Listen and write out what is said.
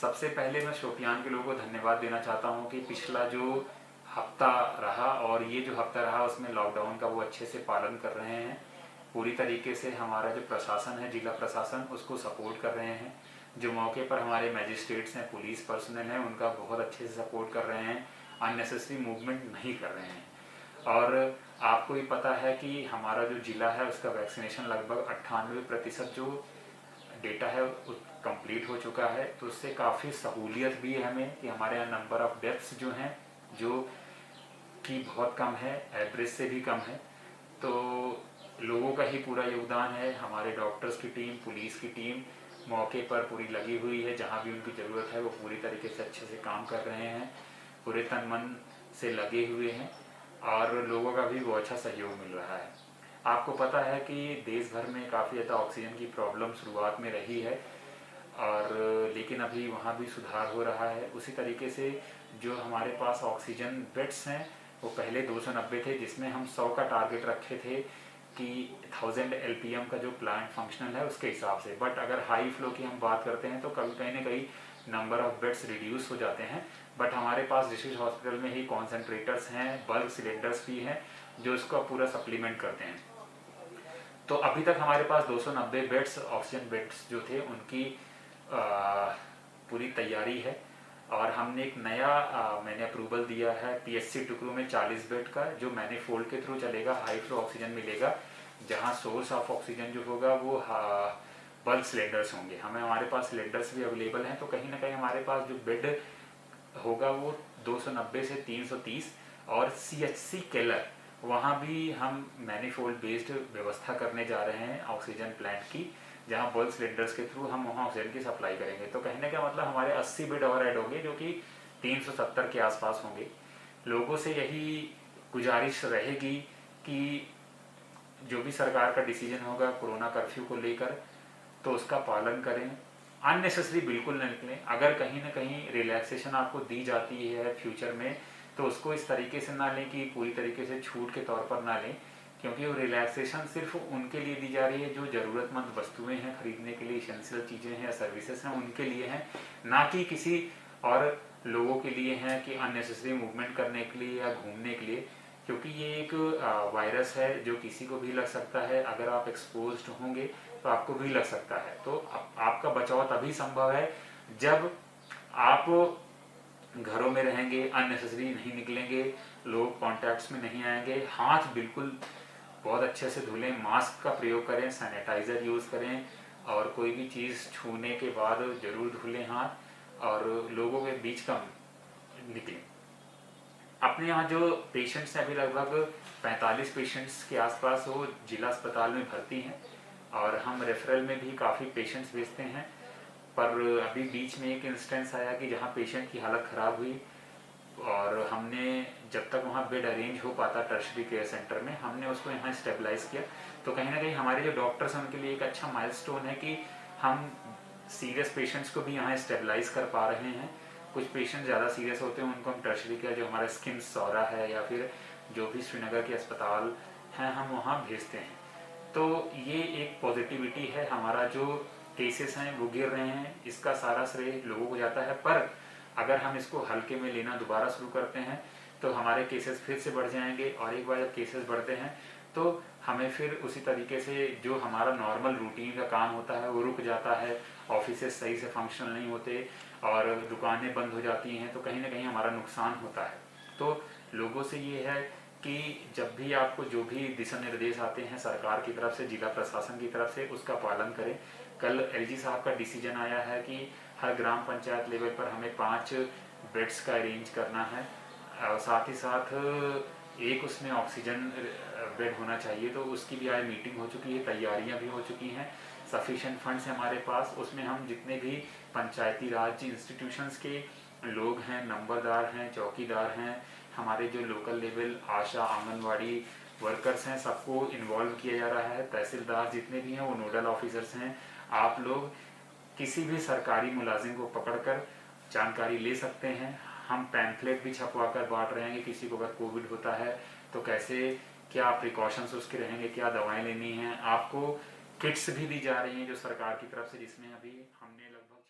सबसे पहले मैं शोपियान के लोगों को धन्यवाद देना चाहता हूँ कि पिछला जो हफ्ता रहा और ये जो हफ्ता रहा उसमें लॉकडाउन का वो अच्छे से पालन कर रहे हैं। पूरी तरीके से हमारा जो प्रशासन है, जिला प्रशासन, उसको सपोर्ट कर रहे हैं। जो मौके पर हमारे मैजिस्ट्रेट्स हैं, पुलिस पर्सनल हैं, उनका बहुत अच्छे से सपोर्ट कर रहे हैं, अननेसेसरी मूवमेंट नहीं कर रहे हैं। और आपको भी पता है कि हमारा जो जिला है उसका वैक्सीनेशन लगभग 98% जो डेटा है कंप्लीट हो चुका है। तो उससे काफ़ी सहूलियत भी है हमें कि हमारे यहाँ नंबर ऑफ डेथ्स जो हैं जो कि बहुत कम है, एवरेज से भी कम है। तो लोगों का ही पूरा योगदान है, हमारे डॉक्टर्स की टीम, पुलिस की टीम मौके पर पूरी लगी हुई है। जहाँ भी उनकी ज़रूरत है वो पूरी तरीके से अच्छे से काम कर रहे हैं, पूरे तन मन से लगे हुए हैं और लोगों का भी वो अच्छा सहयोग मिल रहा है। आपको पता है कि देश भर में काफ़ी ज़्यादा ऑक्सीजन की प्रॉब्लम शुरुआत में रही है और लेकिन अभी वहाँ भी सुधार हो रहा है। उसी तरीके से जो हमारे पास ऑक्सीजन बेड्स हैं वो पहले 290 थे, जिसमें हम 100 का टारगेट रखे थे कि 1000 LPM का जो प्लांट फंक्शनल है उसके हिसाब से। बट अगर हाई फ्लो की हम बात करते हैं तो कभी कहीं ना कहीं नंबर ऑफ बेड्स रिड्यूस हो जाते हैं। बट हमारे पास डिस्ट्रिक्ट हॉस्पिटल में ही कॉन्सेंट्रेटर्स हैं, बल्क सिलेंडर्स भी हैं जो इसका पूरा सप्लीमेंट करते हैं। तो अभी तक हमारे पास 290 बेड्स, ऑक्सीजन बेड्स जो थे उनकी पूरी तैयारी है। और हमने एक नया मैंने अप्रूवल दिया है PSC टुकरू में 40 बेड का, जो मैनिफोल्ड के थ्रू चलेगा, हाई फ्लो ऑक्सीजन मिलेगा, जहां सोर्स ऑफ ऑक्सीजन जो होगा वो बल्क सिलेंडर्स होंगे। हमारे पास सिलेंडर्स भी अवेलेबल हैं। तो कहीं ना कहीं हमारे पास जो बेड होगा वो 290 से 330। और CHC केलर वहाँ भी हम मैनिफोल्ड बेस्ड व्यवस्था करने जा रहे हैं ऑक्सीजन प्लांट की, जहाँ बल्क सिलेंडर्स के थ्रू हम वहाँ ऑक्सीजन की सप्लाई करेंगे। तो कहने का मतलब हमारे 80 बेड और ऐड होंगे जो कि 370 के आसपास होंगे। लोगों से यही गुजारिश रहेगी कि जो भी सरकार का डिसीजन होगा कोरोना कर्फ्यू को लेकर तो उसका पालन करें, अननेसेसरी बिल्कुल न निकलें। अगर कहीं ना कहीं रिलैक्सेशन आपको दी जाती है फ्यूचर में तो उसको इस तरीके से ना लें कि पूरी तरीके से छूट के तौर पर ना लें, क्योंकि वो रिलैक्सेशन सिर्फ उनके लिए दी जा रही है जो ज़रूरतमंद वस्तुएं हैं खरीदने के लिए, इसेंशियल चीज़ें हैं या सर्विसेज हैं, उनके लिए हैं, ना कि किसी और लोगों के लिए हैं कि अननेसेसरी मूवमेंट करने के लिए या घूमने के लिए। क्योंकि ये एक वायरस है जो किसी को भी लग सकता है। अगर आप एक्सपोज्ड होंगे तो आपको भी लग सकता है। तो आपका बचाव तभी संभव है जब आप घरों में रहेंगे, अननेसेसरी नहीं निकलेंगे, लोग कॉन्टैक्ट्स में नहीं आएंगे, हाथ बिल्कुल बहुत अच्छे से धुलें, मास्क का प्रयोग करें, सैनिटाइज़र यूज़ करें और कोई भी चीज़ छूने के बाद ज़रूर धुलें हाथ, और लोगों के बीच कम निकलें। अपने यहाँ जो पेशेंट्स हैं अभी लगभग 45 पेशेंट्स के आसपास वो जिला अस्पताल में भर्ती हैं और हम रेफरल में भी काफ़ी पेशेंट्स भेजते हैं। पर अभी बीच में एक इंस्टेंस आया कि जहाँ पेशेंट की हालत ख़राब हुई और हमने जब तक वहाँ बेड अरेंज हो पाता टर्शरी केयर सेंटर में, हमने उसको यहाँ स्टेबलाइज किया। तो कहीं ना कहीं हमारे जो डॉक्टर्स हैं उनके लिए एक अच्छा माइलस्टोन है कि हम सीरियस पेशेंट्स को भी यहाँ स्टेबलाइज कर पा रहे हैं। कुछ पेशेंट ज़्यादा सीरियस होते हैं उनको हम टर्शरी केयर, जो हमारा स्किम सौरा है या फिर जो भी श्रीनगर के अस्पताल हैं, हम वहाँ भेजते हैं। तो ये एक पॉजिटिविटी है। हमारा जो केसेस हैं वो गिर रहे हैं, इसका सारा श्रेय लोगों को जाता है। पर अगर हम इसको हल्के में लेना दोबारा शुरू करते हैं तो हमारे केसेस फिर से बढ़ जाएंगे और एक बार जब केसेस बढ़ते हैं तो हमें फिर उसी तरीके से जो हमारा नॉर्मल रूटीन का काम होता है वो रुक जाता है, ऑफिसेस सही से फंक्शनल नहीं होते और दुकानें बंद हो जाती हैं, तो कहीं ना कहीं हमारा नुकसान होता है। तो लोगों से ये है कि जब भी आपको जो भी दिशा निर्देश आते हैं सरकार की तरफ से, जिला प्रशासन की तरफ से, उसका पालन करें। कल LG साहब का डिसीजन आया है कि हर ग्राम पंचायत लेवल पर हमें 5 बेड्स का अरेंज करना है और साथ ही साथ एक उसमें ऑक्सीजन बेड होना चाहिए। तो उसकी भी आज मीटिंग हो चुकी है, तैयारियां भी हो चुकी हैं, सफिशिएंट फंड्स हैं हमारे पास। उसमें हम जितने भी पंचायती राज इंस्टीट्यूशंस के लोग हैं, नंबरदार हैं, चौकीदार हैं, हमारे जो लोकल लेवल आशा आंगनवाड़ी वर्कर्स हैं, सबको इन्वॉल्व किया जा रहा है। तहसीलदार जितने भी हैं वो नोडल ऑफिसर्स हैं। आप लोग किसी भी सरकारी मुलाजिम को पकड़कर जानकारी ले सकते हैं। हम पैम्फलेट भी छपवा कर बांट रहे हैं कि किसी को अगर कोविड होता है तो कैसे, क्या प्रिकॉशंस उसके रहेंगे, क्या दवाएं लेनी हैं। आपको किट्स भी दी जा रही हैं जो सरकार की तरफ से, जिसमें अभी हमने लगभग